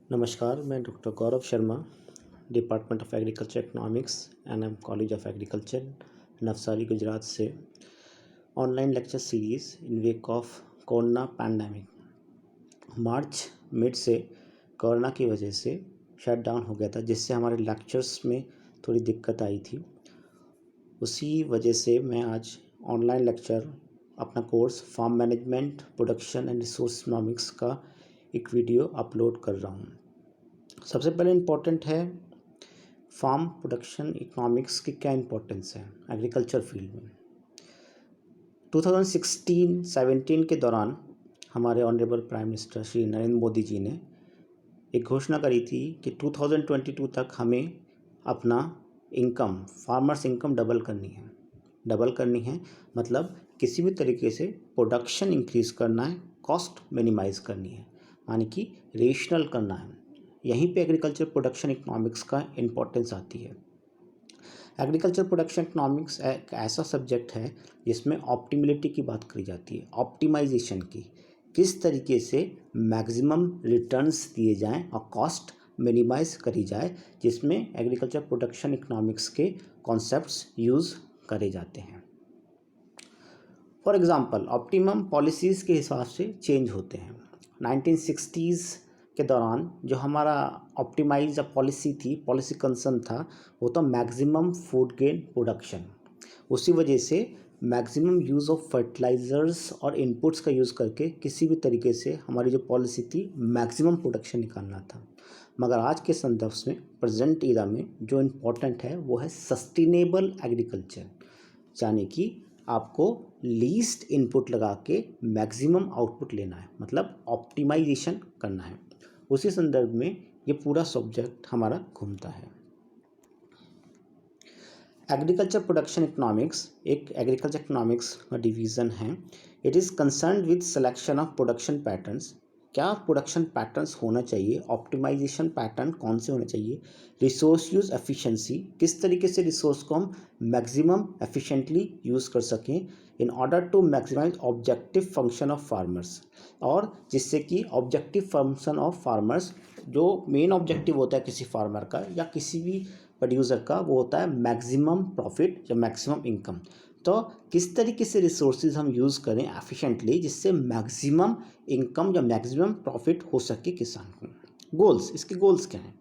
नमस्कार, मैं doctor Gaurav Sharma, department of agriculture economics and college of agriculture, Navsari, Gujarat से online lecture series in wake of corona pandemic. March mid से corona की वजह से शट डाउन हो गया था, जिससे हमारे लेक्चर्स में थोड़ी दिक्कत आई थी। उसी वजह से मैं आज ऑनलाइन लेक्चर अपना course farm management, production and resource economics का एक वीडियो अपलोड कर रहा हूँ। सबसे पहले इम्पोर्टेंट है फार्म प्रोडक्शन इकोनॉमिक्स की क्या इम्पोर्टेंस है एग्रीकल्चर फील्ड में। 2016-17 के दौरान हमारे honourable prime minister Shri Narendra Modi ji ने एक घोषणा करी थी कि 2022 तक हमें अपना इनकम, फार्मर्स इनकम डबल करनी है। मतलब किसी भी तरीके से प्रोडक्शन इंक्रीज़ करना है, कॉस्ट मिनिमाइज़ करनी है, यानी कि रेशनल करना है। यहीं पे एग्रीकल्चर प्रोडक्शन इकोनॉमिक्स का इम्पोर्टेंस आती है। एग्रीकल्चर प्रोडक्शन इकोनॉमिक्स एक ऐसा सब्जेक्ट है जिसमें ऑप्टिमिलिटी की बात करी जाती है, ऑप्टिमाइजेशन की, किस तरीके से मैक्सिमम रिटर्न्स दिए जाएं और कॉस्ट मिनिमाइज करी जाए, जिसमें एग्रीकल्चर प्रोडक्शन इकोनॉमिक्स के कॉन्सेप्ट्स यूज़ करे जाते हैं। फॉर एग्ज़ाम्पल, ऑप्टिमम पॉलिसीज़ के हिसाब से चेंज होते हैं। 1960s के दौरान जो हमारा ऑप्टिमाइज पॉलिसी थी, पॉलिसी कंसर्न था, वो था मैक्सिमम फूड ग्रेन प्रोडक्शन। उसी वजह से मैक्सिमम यूज़ ऑफ फर्टिलाइज़र्स और इनपुट्स का यूज़ करके किसी भी तरीके से हमारी जो पॉलिसी थी मैक्सिमम प्रोडक्शन निकालना था। मगर आज के संदर्भ में, प्रेजेंट एरा में जो इम्पोर्टेंट है वो है सस्टेनेबल एग्रीकल्चर, यानी कि आपको लीस्ट इनपुट लगा के मैक्सिमम आउटपुट लेना है, मतलब ऑप्टिमाइजेशन करना है। उसी संदर्भ में ये पूरा सब्जेक्ट हमारा घूमता है। एग्रीकल्चर प्रोडक्शन इकोनॉमिक्स एक एग्रीकल्चर इकोनॉमिक्स का डिवीज़न है। It is concerned with selection of production patterns. क्या प्रोडक्शन पैटर्न्स होना चाहिए, ऑप्टिमाइजेशन पैटर्न कौन से होने चाहिए, रिसोर्स यूज़ एफिशिएंसी, किस तरीके से रिसोर्स को हम मैक्सिमम एफिशिएंटली यूज़ कर सकें in order to maximise objective function of farmers, और जिससे कि ऑब्जेक्टिव फंक्शन ऑफ फार्मर्स, जो मेन ऑब्जेक्टिव होता है किसी फार्मर का या किसी भी प्रोड्यूसर का, वो होता है मैक्सिमम प्रॉफिट या मैक्सिमम इनकम। तो किस तरीके से रिसोर्सेज हम यूज़ करें एफिशिएंटली जिससे मैक्सिमम इनकम या मैक्सिमम प्रॉफिट हो सके किसान को। गोल्स, इसके गोल्स क्या हैं?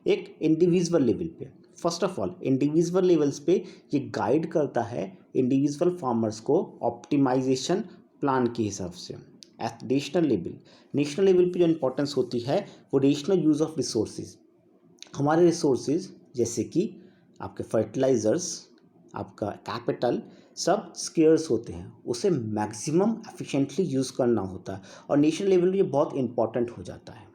एक इंडिविजुअल लेवल पे, first of all individual levels पे ये गाइड करता है इंडिविजुअल फार्मर्स को ऑप्टिमाइजेशन प्लान के हिसाब से। एट नेशनल लेवल पे जो इंपॉर्टेंस होती है वो रेशनल यूज़ ऑफ रिसोर्सेज। हमारे रिसोर्सेज जैसे कि आपके फर्टिलाइज़र्स, आपका कैपिटल, सब स्केर्स होते हैं, उसे मैक्सिमम एफिशिएंटली यूज़ करना होता है, और नेशनल लेवल पे ये बहुत इंपॉर्टेंट हो जाता है।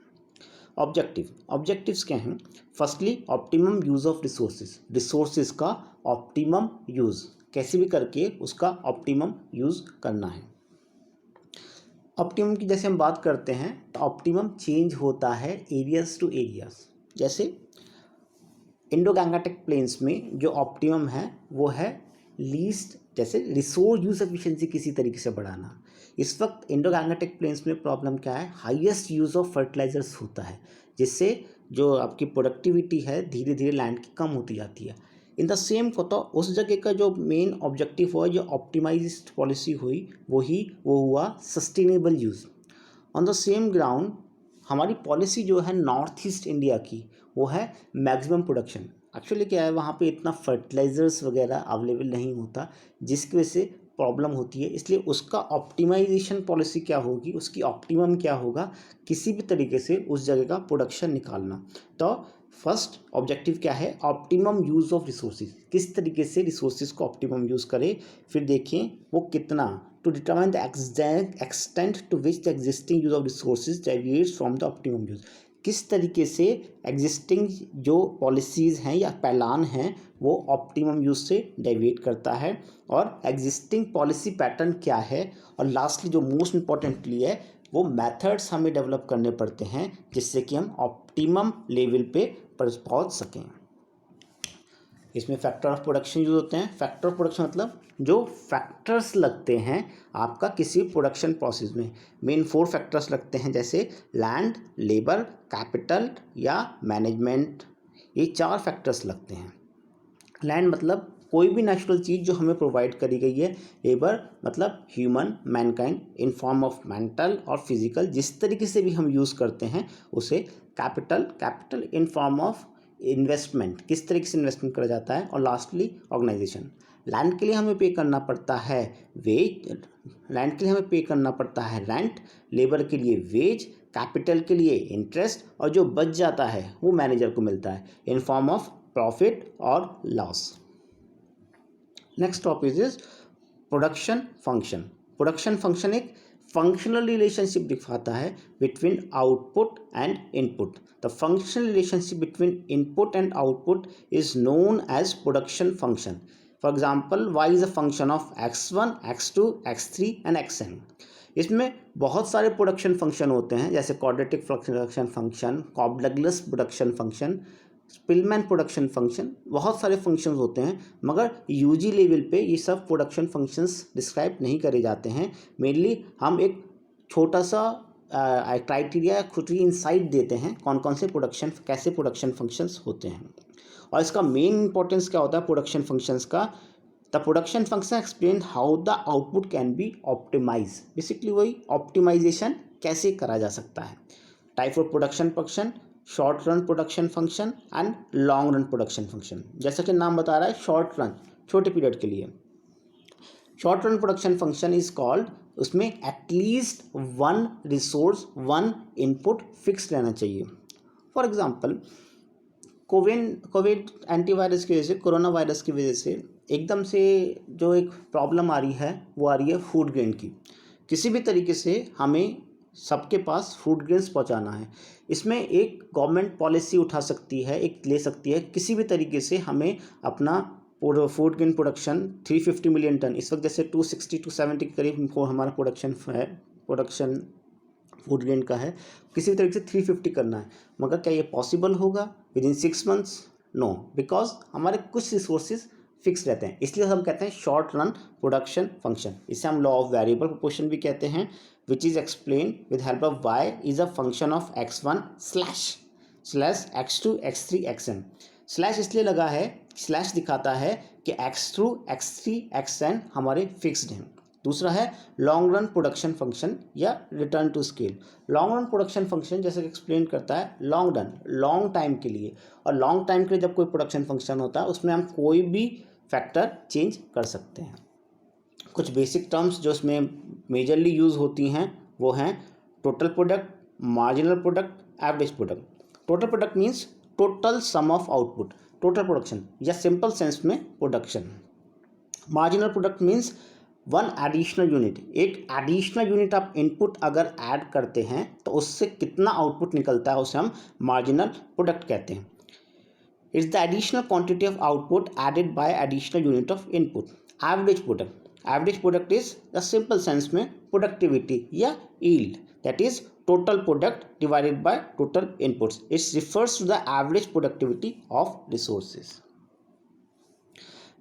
ऑब्जेक्टिव्स क्या हैं? Firstly optimum use of resources का ऑप्टिमम यूज़, कैसे भी करके उसका ऑप्टिमम यूज़ करना है। ऑप्टिमम की जैसे हम बात करते हैं तो ऑप्टिमम चेंज होता है एरियाज टू एरियाज। जैसे इंडो गैंगेटिक प्लेन्स में जो ऑप्टिमम है वो है लीस्ट, जैसे रिसोर्स यूज एफिशिएंसी किसी तरीके से बढ़ाना। इस वक्त इंडो गैंगेटिक प्लेन्स में प्रॉब्लम क्या है? हाईएस्ट यूज़ ऑफ फर्टिलाइजर्स होता है, जिससे जो आपकी प्रोडक्टिविटी है धीरे धीरे लैंड की कम होती जाती है। इन द सेम को तो उस जगह का जो मेन ऑब्जेक्टिव हुआ, जो ऑप्टिमाइज्ड पॉलिसी हुई, वो हुआ sustainable use. On the same ground हमारी पॉलिसी जो है नॉर्थ ईस्ट इंडिया की, वो है मैक्सिमम प्रोडक्शन। एक्चुअली क्या है, वहाँ पे इतना फर्टिलाइज़र्स वगैरह अवेलेबल नहीं होता, जिसकी वजह से प्रॉब्लम होती है। इसलिए उसका ऑप्टिमाइजेशन पॉलिसी क्या होगी, उसकी ऑप्टिमम क्या होगा, किसी भी तरीके से उस जगह का प्रोडक्शन निकालना। तो फर्स्ट ऑब्जेक्टिव क्या है? ऑप्टिमम यूज़ ऑफ रिसोर्सेज, किस तरीके से रिसोर्सेज को ऑप्टिमम यूज़ करें। फिर देखें वो कितना, to determine the extent to which the existing use of resources deviates from the optimum use, किस तरीके से एग्जिस्टिंग जो पॉलिसीज़ हैं या प्लान हैं वो ऑप्टिमम यूज से डेविएट करता है, और एग्जिस्टिंग पॉलिसी पैटर्न क्या है, और लास्टली जो मोस्ट इम्पॉर्टेंटली है वो मेथड्स हमें डेवलप करने पड़ते हैं जिससे कि हम ऑप्टिमम लेवल पे पहुंच सकें। इसमें फैक्टर ऑफ प्रोडक्शन यूज होते हैं। फैक्टर ऑफ प्रोडक्शन मतलब जो फैक्टर्स लगते हैं आपका किसी प्रोडक्शन प्रोसेस में। मेन 4 फैक्टर्स लगते हैं, जैसे लैंड, लेबर, कैपिटल या मैनेजमेंट। ये 4 फैक्टर्स लगते हैं। लैंड मतलब कोई भी नेचुरल चीज़ जो हमें प्रोवाइड करी गई है। लेबर मतलब human, Mankind in form of mental और फिजिकल, जिस तरीके से भी हम यूज़ करते हैं उसे। Capital in form of investment, किस तरीके से इन्वेस्टमेंट करा जाता है। और लास्टली ऑर्गेनाइजेशन। लैंड के लिए हमें पे करना पड़ता है वेज, लैंड के लिए हमें पे करना पड़ता है रेंट, लेबर के लिए वेज, कैपिटल के लिए इंटरेस्ट, और जो बच जाता है वो मैनेजर को मिलता है इन फॉर्म ऑफ प्रॉफिट और loss. Next topic is production function. Production function एक फंक्शनल रिलेशनशिप दिखाता है between output and input. The functional relationship between input and output is known as production function. For example, Y is a function of x1, x2, x3 and xn। इसमें बहुत सारे production function होते हैं, जैसे quadratic production function, Cobb Douglas production function, Spillman production function, बहुत सारे functions होते हैं। मगर यूजी लेवल पे ये सब प्रोडक्शन फंक्शंस डिस्क्राइब नहीं करे जाते हैं। मेनली हम एक छोटा सा क्राइटेरिया, छोटी इंसाइट देते हैं कौन कौन से प्रोडक्शन, कैसे प्रोडक्शन फंक्शंस होते हैं। और इसका मेन इंपॉर्टेंस क्या होता है प्रोडक्शन फंक्शंस का। The production function explain how the output can be optimise. Basically वही ऑप्टिमाइजेशन कैसे करा जा सकता है। Type of production function, short run production function and long run production function. जैसा कि नाम बता रहा है, शॉर्ट रन, छोटे पीरियड के लिए। Short run production function is called, उसमें at least one resource, one input fix रहना चाहिए। फॉर एग्जाम्पल, कोविड एंटीवायरस की वजह से, कोरोना वायरस की वजह से एकदम से जो एक प्रॉब्लम आ रही है वो आ रही है फूड ग्रेन की। किसी भी तरीके से हमें सबके पास फूड ग्रेन्स पहुंचाना है। इसमें एक गवर्नमेंट पॉलिसी उठा सकती है, एक ले सकती है, किसी भी तरीके से हमें अपना food grain production 350 million ton, इस वक्त जैसे 260 to 270 के करीब हमारा प्रोडक्शन है, प्रोडक्शन फूड ग्रेन का है, किसी भी तरीके से 350 करना है। मगर क्या ये पॉसिबल होगा within 6 months? No, because हमारे कुछ रिसोर्सेज फिक्स रहते हैं, इसलिए हम कहते हैं शॉर्ट रन प्रोडक्शन फंक्शन। इसे हम लॉ ऑफ वेरिएबल प्रोपोर्शन भी कहते हैं, which is explain with help of Y is a function of x1 slash x2, x3, xn। Slash इसलिए लगा है, स्लैश दिखाता है कि x2, x3, xn हमारे फिक्स्ड हैं। दूसरा है लॉन्ग रन प्रोडक्शन फंक्शन या return to scale. Long run production function जैसे कि एक्सप्लेन करता है लॉन्ग रन, लॉन्ग टाइम के लिए। और लॉन्ग टाइम के लिए जब कोई प्रोडक्शन फंक्शन होता है उसमें हम कोई भी फैक्टर चेंज कर सकते हैं। कुछ बेसिक टर्म्स जो इसमें मेजरली यूज़ होती हैं वो हैं total product, marginal product, average product. Total product means total sum of output, total production या सिंपल सेंस में production. Marginal product means one additional unit, एक एडिशनल यूनिट आप इनपुट अगर ऐड करते हैं तो उससे कितना आउटपुट निकलता है उसे हम मार्जिनल प्रोडक्ट कहते हैं। It's the additional quantity of output added by additional unit of input. Average product, average product is the simple sense में प्रोडक्टिविटी या yield, that is total product divided by total inputs. It refers to the average productivity of resources.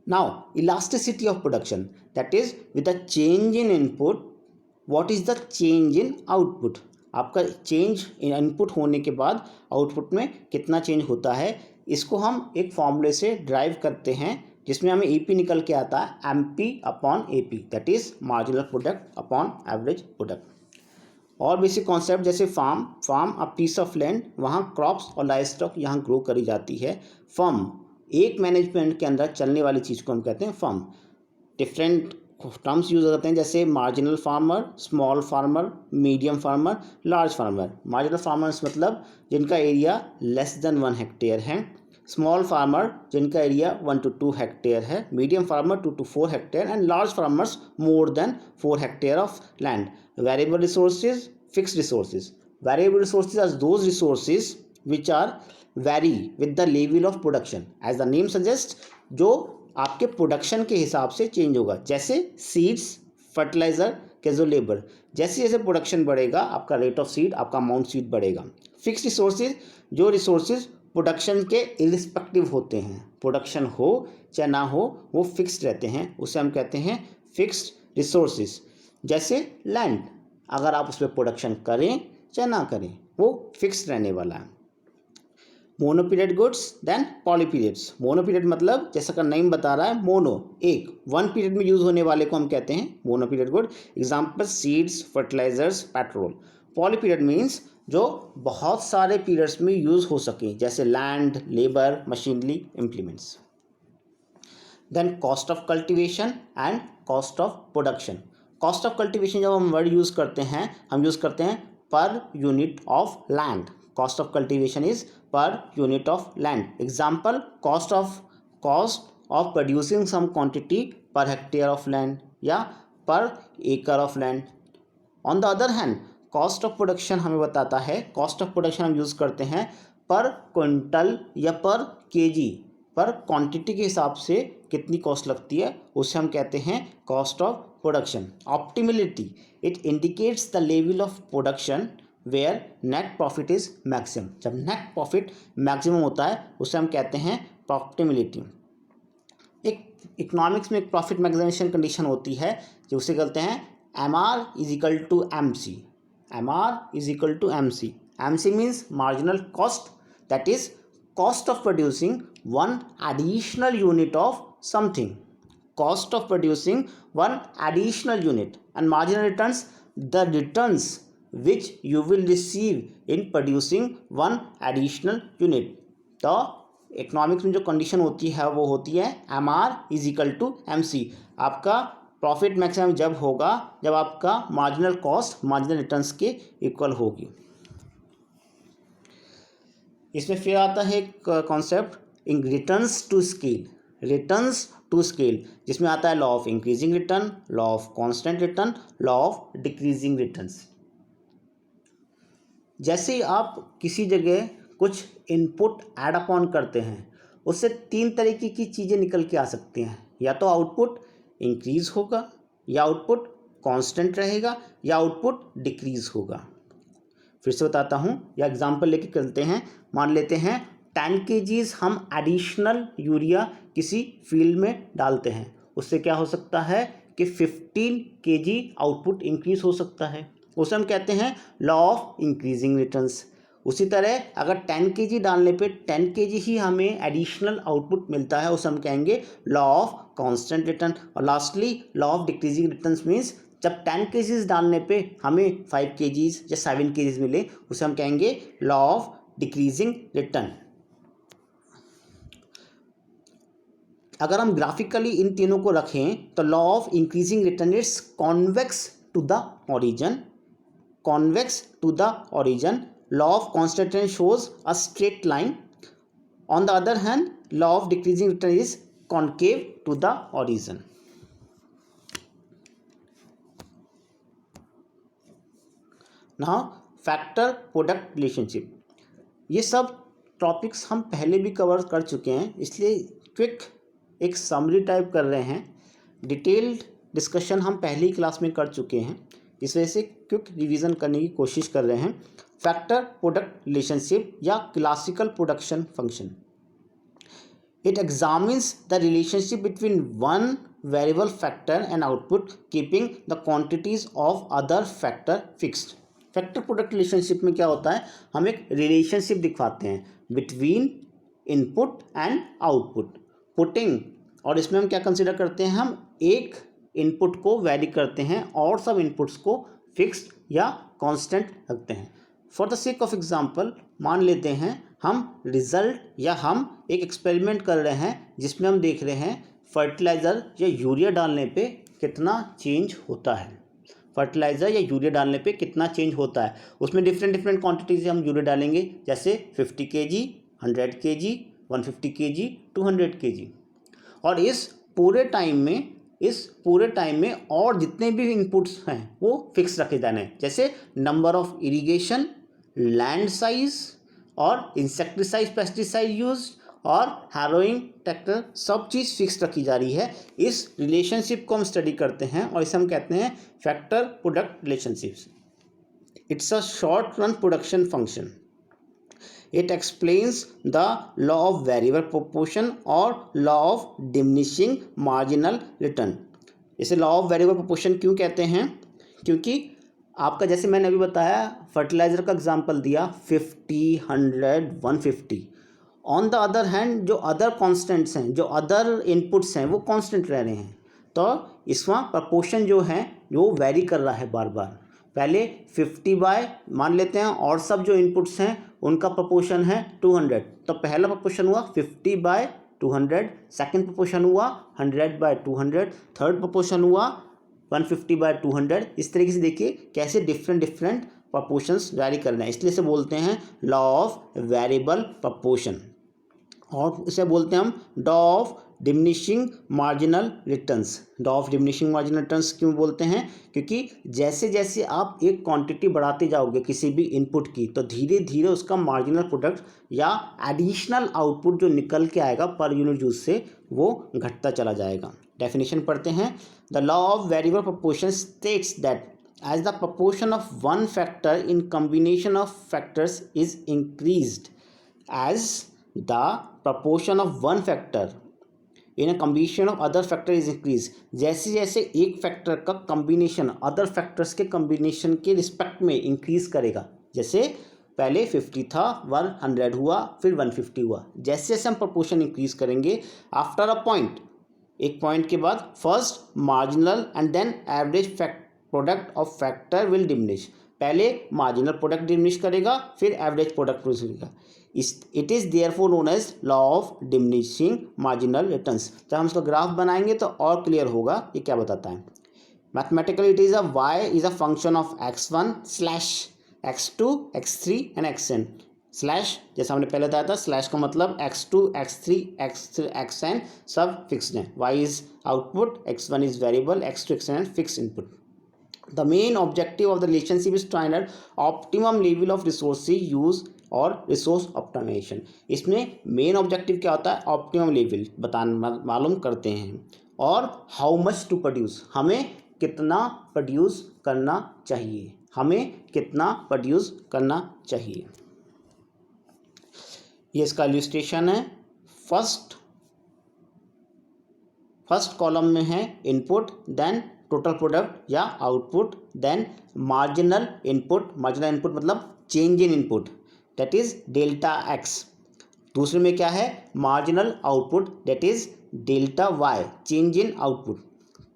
Now, elasticity of production, that is with the change in input, what is the change in output? आपका change in input होने के बाद output में कितना change होता है, इसको हम एक फॉर्मूले से ड्राइव करते हैं जिसमें हमें AP निकल के आता है MP/AP, that is marginal product upon average product. और बेसिक कॉन्सेप्ट जैसे farm a piece of land, वहाँ क्रॉप्स और लाइव स्टॉक यहाँ ग्रो करी जाती है। फर्म, एक मैनेजमेंट के अंदर चलने वाली चीज़ को हम कहते हैं फर्म। डिफरेंट टर्म्स यूज होते हैं जैसे marginal farmer, small farmer, medium farmer, large farmer. Marginal farmers मतलब जिनका एरिया लेस देन 1 हेक्टेयर है, स्मॉल फार्मर जिनका एरिया 1 to 2 हेक्टेयर है, medium farmer 2 to 4 hectare and large farmers more than 4 hectare of land. Variable resources, fixed resources. Variable resources are those resources which are vary with the level of production. As the name suggests, जो आपके production के हिसाब से change होगा, जैसे seeds, fertiliser, Kazuo labour. जैसे जैसे production बढ़ेगा आपका रेट ऑफ सीड, आपका अमाउंट सीड बढ़ेगा। फिक्स्ड रिसोर्सेज, जो रिसोर्सेज प्रोडक्शन के इरिस्पेक्टिव होते हैं, प्रोडक्शन हो चाहे ना हो वो फिक्स्ड रहते हैं, उसे हम कहते हैं फिक्स्ड रिसोर्सेज। जैसे लैंड, अगर आप उस पर प्रोडक्शन करें चाहे ना करें वो फिक्स्ड रहने वाला है। मोनोपीरियड गुड्स देन पॉलीपीरियड्स। मोनोपीरियड मतलब जैसा का नेम बता रहा है, मोनो एक, वन पीरियड में यूज होने वाले को हम कहते हैं monoperiod good. Example seeds, fertilizers, petrol. Polyperiod means जो बहुत सारे पीरियड्स में यूज हो सके, जैसे land, labour, machinery, implements. Then cost of cultivation and cost of production. Cost of cultivation जब हम वर्ड यूज करते हैं, हम यूज करते हैं per unit of land. Cost of cultivation is per unit of land. Example cost of producing some quantity per hectare of land या per acre of land. On the other hand cost of production हमें बताता है, cost of production हम use करते हैं पर quintal या पर केजी, पर क्वांटिटी के हिसाब से कितनी कॉस्ट लगती है उसे हम कहते हैं cost of production. Optimality, it indicates the level of production where net profit is maximum. जब नेट प्रॉफिट मैक्सिमम होता है उसे हम कहते हैं ऑप्टिमलिटी। एक इकोनॉमिक्स में एक प्रॉफिट मैक्सिमाइजेशन कंडीशन होती है जो उसे कहते हैं MR is equal to MC। MR is equal to MC। MC means marginal cost, that is cost of producing one additional unit of something. Cost of producing one additional unit, and marginal returns, the returns which you will receive in producing one additional unit. तो economics में जो condition होती है वो होती है MR is equal to MC। आपका profit maximum जब होगा जब आपका मार्जिनल कॉस्ट मार्जिनल रिटर्न्स के इक्वल होगी। इसमें फिर आता है एक concept in returns to scale, returns to scale, जिसमें आता है law of increasing return, law of constant return, law of decreasing returns. जैसे ही आप किसी जगह कुछ इनपुट ऐड अपॉन करते हैं उससे तीन तरीके की चीज़ें निकल के आ सकती हैं, या तो आउटपुट इंक्रीज होगा, या आउटपुट कांस्टेंट रहेगा, या आउटपुट डिक्रीज होगा। फिर से बताता हूँ या एग्जांपल लेके चलते हैं। मान लेते हैं 10 kgs हम एडिशनल यूरिया किसी फील्ड में डालते हैं, उससे क्या हो सकता है कि 15 kg आउटपुट इंक्रीज हो सकता है, उसे हम कहते हैं लॉ ऑफ इंक्रीजिंग रिटर्न्स। उसी तरह अगर 10 kg डालने पे 10 kg ही हमें एडिशनल आउटपुट मिलता है, उसे हम कहेंगे लॉ ऑफ कांस्टेंट रिटर्न। और lastly law of decreasing returns means जब 10 kgs डालने पे हमें 5 kgs या 7 kgs मिले, उसे हम कहेंगे लॉ ऑफ डिक्रीजिंग रिटर्न। अगर हम ग्राफिकली इन तीनों को रखें तो law of increasing return is convex to the origin, convex to the origin. Law of constant return shows a straight line. On the other hand law of decreasing return is concave to the origin. Now factor product relationship, ये सब topics हम पहले भी cover कर चुके हैं, इसलिए quick एक समरी टाइप कर रहे हैं। डिटेल्ड डिस्कशन हम पहली क्लास में कर चुके हैं, इस वजह से क्विक रिवीजन करने की कोशिश कर रहे हैं। फैक्टर प्रोडक्ट रिलेशनशिप या classical production function, it examines the relationship between one variable factor and output keeping the quantities of other factor fixed. Factor product relationship में क्या होता है, हम एक रिलेशनशिप दिखवाते हैं between input and output, putting, और इसमें हम क्या कंसिडर करते हैं, हम एक इनपुट को वैरी करते हैं और सब इनपुट्स को फिक्स्ड या कांस्टेंट रखते हैं। For the sake of example मान लेते हैं हम रिजल्ट या हम एक एक्सपेरिमेंट कर रहे हैं जिसमें हम देख रहे हैं फर्टिलाइज़र या यूरिया डालने पे कितना चेंज होता है, फर्टिलाइज़र या यूरिया डालने पे कितना चेंज होता है। उसमें डिफरेंट क्वांटिटीज हम यूरिया डालेंगे, जैसे 50 kg, 100 kg, 150 kg, 200 kg। और इस पूरे टाइम में और जितने भी इनपुट्स हैं वो फिक्स रखे जाने, जैसे number of irrigation, land size और इंसेक्टिसाइड पेस्टिसाइड यूज और हैरोइंग ट्रैक्टर, सब चीज़ फिक्स रखी जा रही है। इस रिलेशनशिप को हम स्टडी करते हैं और इसे हम कहते हैं factor product relationships. It's a short run production function. It explains the law of variable proportion और law of diminishing marginal return. इसे लॉ ऑफ वेरिएबल प्रोपोर्शन क्यों कहते हैं? क्योंकि आपका जैसे मैंने अभी बताया फर्टिलाइज़र का एग्जांपल दिया 50, 100, 150। ऑन द अदर हैंड जो अदर कांस्टेंट्स हैं, जो अदर इनपुट्स हैं वो कांस्टेंट रह रहे हैं, तो इसमें प्रपोर्शन जो है वो वेरी कर रहा है बार बार। पहले 50 बाय मान लेते हैं और सब जो इनपुट्स हैं उनका प्रपोर्शन है 200, तो पहला प्रपोर्शन हुआ 50 बाय 200, सेकेंड प्रपोर्शन हुआ 100 बाय 200, थर्ड प्रपोर्शन हुआ 150 बाय 200। इस तरीके से देखिए कैसे डिफरेंट प्रपोर्शंस वैरी कर रहे हैं, इसलिए इसे बोलते हैं लॉ ऑफ वेरिएबल प्रपोर्शन। और इसे बोलते हैं हम law of diminishing marginal returns. Law of diminishing marginal returns क्यों बोलते हैं? क्योंकि जैसे जैसे आप एक क्वांटिटी बढ़ाते जाओगे किसी भी इनपुट की, तो धीरे धीरे उसका मार्जिनल प्रोडक्ट या एडिशनल आउटपुट जो निकल के आएगा पर यूनिट यूज से, वो घटता चला जाएगा। डेफिनेशन पढ़ते हैं। The law of variable proportion states that as the proportion of one factor in combination of factors is increased, as the proportion of one factor in a combination of other factor is increased, जैसे जैसे एक factor का combination other factors के combination के respect में increase करेगा, जैसे पहले 50 था 100 हुआ फिर 150 हुआ, जैसे जैसे हम प्रोपोर्शन इंक्रीज करेंगे आफ्टर अ पॉइंट, एक पॉइंट के बाद first marginal and then average product of factor will diminish. पहले मार्जिनल प्रोडक्ट डिमिनिश करेगा फिर एवरेज प्रोडक्ट प्रोड्यूस करेगा। It is therefore known as law of diminishing marginal returns. जब हम इसका ग्राफ बनाएंगे तो और क्लियर होगा ये क्या बताता है। Mathematically it is a Y is a function of x1 slash x2 x3 and xn slash, जैसा हमने पहले बताया था स्लैश का मतलब x2 x3 xn सब फिक्स्ड हैं। y is output, x1 is variable, x2 xn fix input. The main objective of the relationship is to find out optimum level of resource use और रिसोर्स ऑप्टिमाइजेशन। इसमें main objective क्या होता है? Optimum level बताना मालूम करते हैं, और हाउ मच टू प्रोड्यूस, हमें कितना प्रोड्यूस करना चाहिए, हमें कितना प्रोड्यूस करना चाहिए। ये इसका इलस्ट्रेशन है। फर्स्ट कॉलम में है इनपुट, देन टोटल प्रोडक्ट या आउटपुट, देन मार्जिनल इनपुट मतलब change in input that is delta X. दूसरे में क्या है? Marginal output that is delta Y, change in output.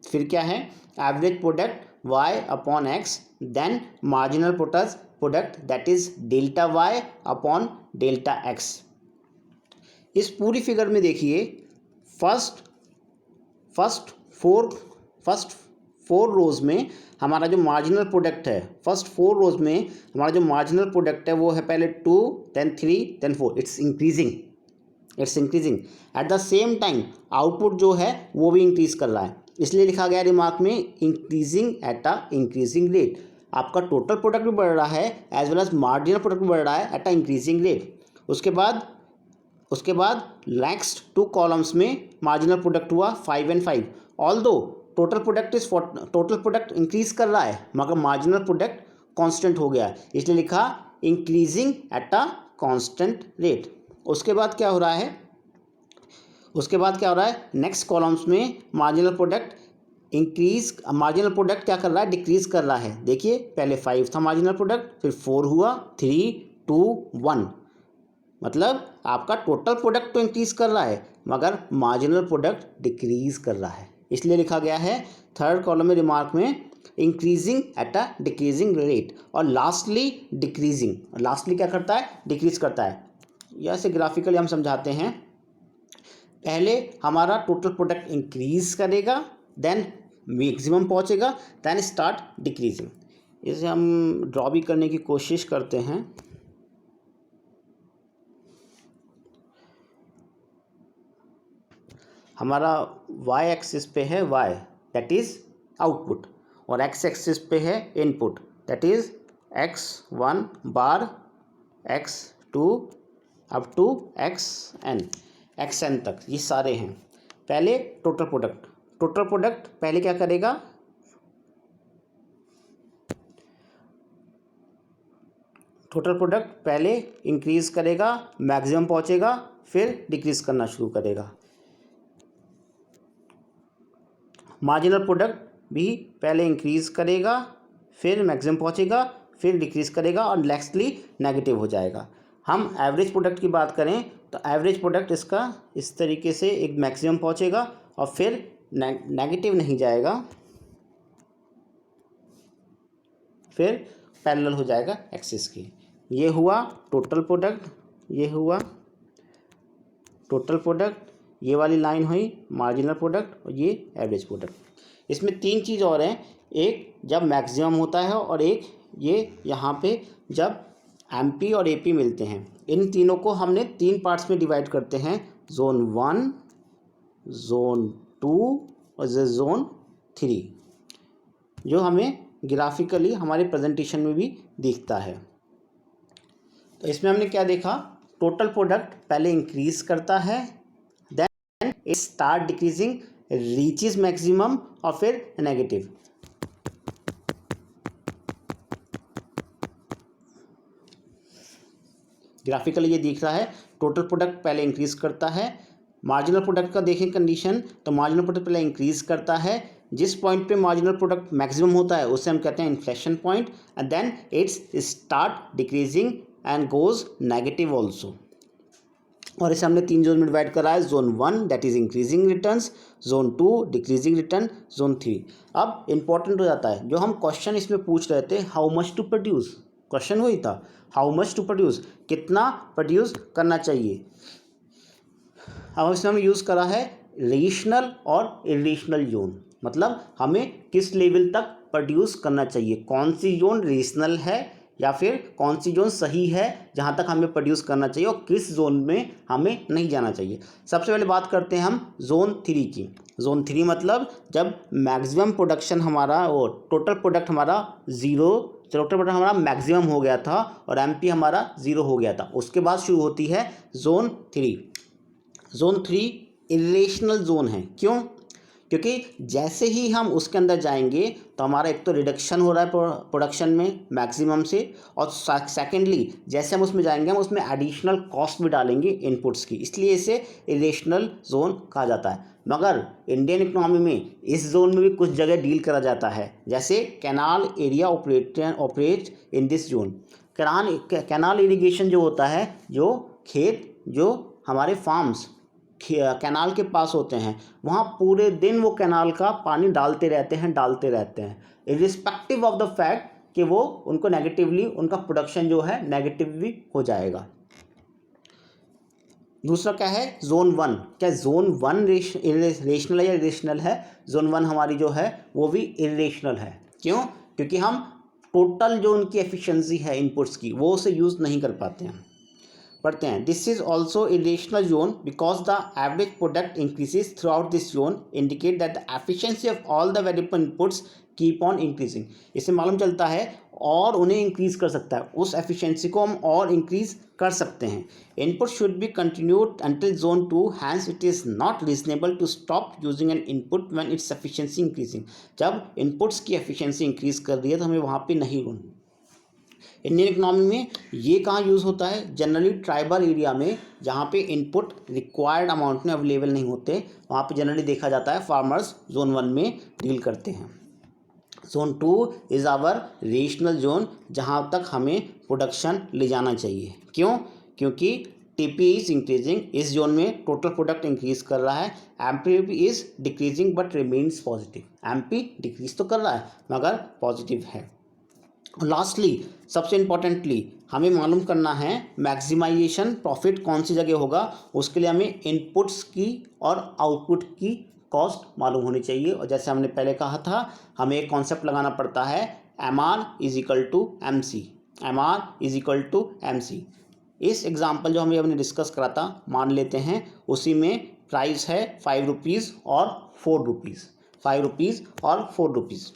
फिर क्या है? Average product Y upon X, then marginal product that is delta Y upon delta X. इस पूरी figure में देखिए फर्स्ट फोर रोज में हमारा जो मार्जिनल प्रोडक्ट है, फर्स्ट 4 रोज में हमारा जो मार्जिनल प्रोडक्ट है वो है पहले 2, then 3, then 4। It's increasing at the same time output जो है वो भी इंक्रीज कर रहा है, इसलिए लिखा गया रिमार्क में increasing at a increasing rate. आपका टोटल प्रोडक्ट भी बढ़ रहा है as well as marginal product भी बढ़ रहा है एट अ इंक्रीजिंग रेट। उसके बाद नेक्स्ट 2 कॉलम्स में मार्जिनल प्रोडक्ट हुआ 5 and 5। Although total product increase कर रहा है मगर मार्जिनल प्रोडक्ट कांस्टेंट हो गया है, इसलिए लिखा increasing at a constant rate. उसके बाद क्या हो रहा है? नेक्स्ट कॉलम्स में मार्जिनल प्रोडक्ट क्या कर रहा है? डिक्रीज कर रहा है। देखिए पहले 5 था मार्जिनल प्रोडक्ट, फिर 4 हुआ, 3, 2, 1, मतलब आपका टोटल प्रोडक्ट तो इंक्रीज कर रहा है मगर मार्जिनल प्रोडक्ट डिक्रीज कर रहा है, इसलिए लिखा गया है थर्ड कॉलम में रिमार्क में increasing at a decreasing rate. और लास्टली क्या करता है? डिक्रीज करता है। या से ग्राफिकली हम समझाते हैं। पहले हमारा टोटल प्रोडक्ट इंक्रीज करेगा, देन मैक्सिमम पहुंचेगा, देन स्टार्ट डिक्रीजिंग। इसे हम ड्रॉ भी करने की कोशिश करते हैं। हमारा y एक्सिस पे है y दैट इज़ आउटपुट, और x एक्सिस पे है input that is x1 bar, x2 up to xn तक, ये सारे हैं। पहले टोटल प्रोडक्ट पहले क्या करेगा? टोटल प्रोडक्ट पहले इंक्रीज करेगा, मैक्सिमम पहुंचेगा, फिर डिक्रीज करना शुरू करेगा। मार्जिनल प्रोडक्ट भी पहले इंक्रीज करेगा, फिर मैक्सिमम पहुंचेगा, फिर डिक्रीज करेगा और नेक्स्टली नेगेटिव हो जाएगा। हम एवरेज प्रोडक्ट की बात करें तो एवरेज प्रोडक्ट इसका इस तरीके से एक मैक्सिमम पहुंचेगा और फिर नेगेटिव नहीं जाएगा, फिर पैरेलल हो जाएगा एक्सिस की। ये हुआ टोटल प्रोडक्ट, ये हुआ टोटल प्रोडक्ट, ये वाली लाइन हुई मार्जिनल प्रोडक्ट और ये एवरेज प्रोडक्ट। इसमें तीन चीज़ और हैं, एक जब मैक्सिमम होता है और एक ये यहाँ पे जब एमपी और एपी मिलते हैं। इन तीनों को हमने तीन पार्ट्स में डिवाइड करते हैं, जोन 1, जोन 2 और जोन 3, जो हमें ग्राफिकली हमारे प्रेजेंटेशन में भी दिखता है। तो इसमें हमने क्या देखा, टोटल प्रोडक्ट पहले इंक्रीज करता है, then it start decreasing, reaches maximum और फिर नेगेटिव। ग्राफिकली ये दिख रहा है, टोटल प्रोडक्ट पहले इंक्रीज करता है। मार्जिनल प्रोडक्ट का देखें कंडीशन, तो मार्जिनल प्रोडक्ट पहले इंक्रीज करता है, जिस पॉइंट पे मार्जिनल प्रोडक्ट मैक्सिमम होता है उसे हम कहते हैं inflation point, and then it's start decreasing and goes negative also. और इसे हमने तीन जोन में डिवाइड करा है, zone 1 that is increasing returns, zone 2 decreasing return, zone 3। अब इंपॉर्टेंट हो जाता है, जो हम क्वेश्चन इसमें पूछ रहे थे, how much to produce, question वही था, हाउ मच टू प्रोड्यूस, कितना प्रोड्यूस करना चाहिए। अब इसमें हमने यूज़ करा है रेशनल और इरेशनल जोन, मतलब हमें किस लेवल तक प्रोड्यूस करना चाहिए, कौन सी जोन रेशनल है या फिर कौन सी जोन सही है जहाँ तक हमें प्रोड्यूस करना चाहिए और किस जोन में हमें नहीं जाना चाहिए। सबसे पहले बात करते हैं हम जोन 3 की। जोन 3 मतलब जब मैक्सिमम प्रोडक्शन हमारा और टोटल प्रोडक्ट हमारा टोटल प्रोडक्ट हमारा मैक्सिमम हो गया था और एमपी हमारा 0 हो गया था, उसके बाद शुरू होती है जोन 3। जोन 3 इरेशनल जोन है, क्यों? क्योंकि जैसे ही हम उसके अंदर जाएंगे तो हमारा एक तो रिडक्शन हो रहा है प्रोडक्शन में मैक्सिमम से, और सेकेंडली जैसे हम उसमें जाएंगे हम उसमें एडिशनल कॉस्ट भी डालेंगे इनपुट्स की, इसलिए इसे इरेशनल जोन कहा जाता है। मगर इंडियन इकोनॉमी में इस जोन में भी कुछ जगह डील करा जाता है, जैसे canal area operate in this zone. Canal irrigation जो होता है, जो खेत जो हमारे फार्म्स कैनाल के पास होते हैं, वहाँ पूरे दिन वो कैनाल का पानी डालते रहते हैं इरिस्पेक्टिव ऑफ द फैक्ट कि वो उनको नेगेटिवली उनका प्रोडक्शन जो है नेगेटिव भी हो जाएगा। दूसरा क्या है, जोन 1। क्या जोन 1 रेशनल है या इरेशनल है? जोन 1 हमारी जो है वो भी इरेशनल है, क्यों? क्योंकि हम टोटल जो उनकी एफिशिएंसी है इनपुट्स की वो उसे यूज़ नहीं कर पाते हैं। पढ़ते हैं, this is also irrational zone because the average product increases through out this zone indicate that the efficiency of all the variable inputs keep on increasing. इससे मालूम चलता है और उन्हें इंक्रीज कर सकता है, उस एफिशिएंसी को हम और इंक्रीज कर सकते हैं। Input should be continued until zone 2, hence it is not reasonable to stop using an input when its efficiency increasing. जब इनपुट्स की एफिशिएंसी इंक्रीज कर रही है तो हमें वहाँ पे नहीं रुकना। इंडियन इकोनॉमी में ये कहाँ यूज़ होता है? जनरली ट्राइबल एरिया में, जहाँ पे इनपुट रिक्वायर्ड अमाउंट में अवेलेबल नहीं होते, वहाँ पे जनरली देखा जाता है फार्मर्स जोन 1 में डील करते हैं। Zone 2 is our rational zone, जहाँ तक हमें प्रोडक्शन ले जाना चाहिए। क्यों? क्योंकि टीपी इज़ इंक्रीजिंग, इस जोन में टोटल प्रोडक्ट इंक्रीज कर रहा है। MP is decreasing but remains positive. MP decrease तो कर रहा है मगर पॉजिटिव है। लास्टली सबसे इम्पॉर्टेंटली हमें मालूम करना है मैक्सिमाइजेशन प्रॉफिट कौन सी जगह होगा। उसके लिए हमें इनपुट्स की और आउटपुट की कॉस्ट मालूम होनी चाहिए। और जैसे हमने पहले कहा था, हमें एक कॉन्सेप्ट लगाना पड़ता है, MR is equal to MC। MR is equal to MC। इस एग्जाम्पल जो हमें हमने डिस्कस करा था, मान लेते हैं उसी में प्राइस है 5 रुपीज़ और 4 रुपीज़, 5 रुपीज़ और 4 रुपीज़।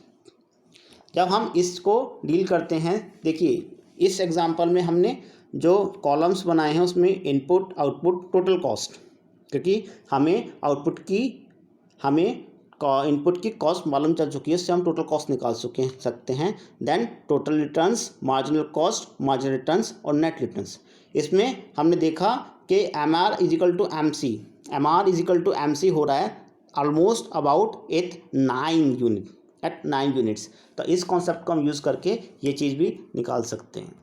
जब हम इसको डील करते हैं, देखिए इस एग्जांपल में हमने जो कॉलम्स बनाए हैं उसमें इनपुट आउटपुट टोटल कॉस्ट, क्योंकि हमें आउटपुट की हमें इनपुट की कॉस्ट मालूम चल चुकी है, उससे हम टोटल कॉस्ट निकाल सकते हैं। Then total returns, marginal cost, marginal returns और नेट रिटर्न्स। इसमें हमने देखा कि M R equal to M C, M R equal to M C हो रहा है ऑलमोस्ट अबाउट एट 9 यूनिट्स। तो इस कॉन्सेप्ट को हम यूज़ करके ये चीज़ भी निकाल सकते हैं।